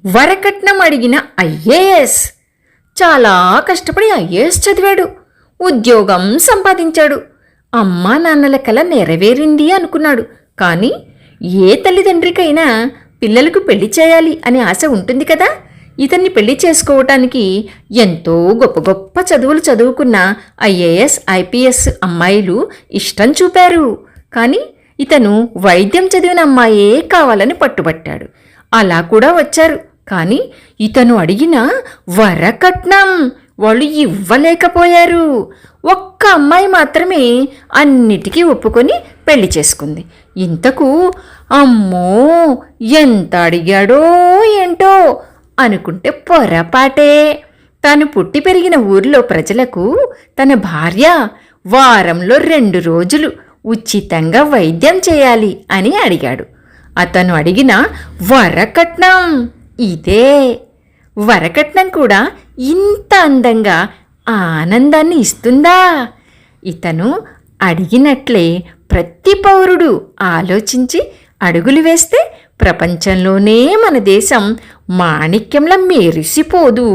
వరకట్నం అడిగిన ఐఏఎస్. చాలా కష్టపడి ఐఏఎస్ చదివాడు, ఉద్యోగం సంపాదించాడు, అమ్మా నాన్నల కల నెరవేరింది అనుకున్నాడు. కానీ ఏ తల్లిదండ్రికైనా పిల్లలకు పెళ్లి చేయాలి అనే ఆశ ఉంటుంది కదా. ఇతన్ని పెళ్లి చేసుకోవటానికి ఎంతో గొప్ప గొప్ప చదువులు చదువుకున్న ఐఏఎస్ ఐపీఎస్ అమ్మాయిలు ఇష్టం చూపారు. కానీ ఇతను వైద్యం చదివిన అమ్మాయే కావాలని పట్టుబట్టాడు. అలా కూడా వచ్చారు. కానీ ఇతను అడిగిన వరకట్నం వాళ్ళు ఇవ్వలేకపోయారు. ఒక్క అమ్మాయి మాత్రమే అన్నిటికీ ఒప్పుకొని పెళ్లి చేసుకుంది. ఇంతకు అమ్మో ఎంత అడిగాడో ఏంటో అనుకుంటే పొరపాటే. తాను పుట్టి పెరిగిన ఊరిలో ప్రజలకు తన భార్య వారంలో 2 రోజులు ఉచితంగా వైద్యం చేయాలి అని అడిగాడు. అతను అడిగిన వరకట్నం ఇదే. వరకట్నం కూడా ఇంత అందంగా ఆనందాన్ని ఇస్తుందా? ఇతను అడిగినట్లే ప్రతి పౌరుడు ఆలోచించి అడుగులు వేస్తే ప్రపంచంలోనే మన దేశం మాణిక్యంలా మెరిసిపోదు.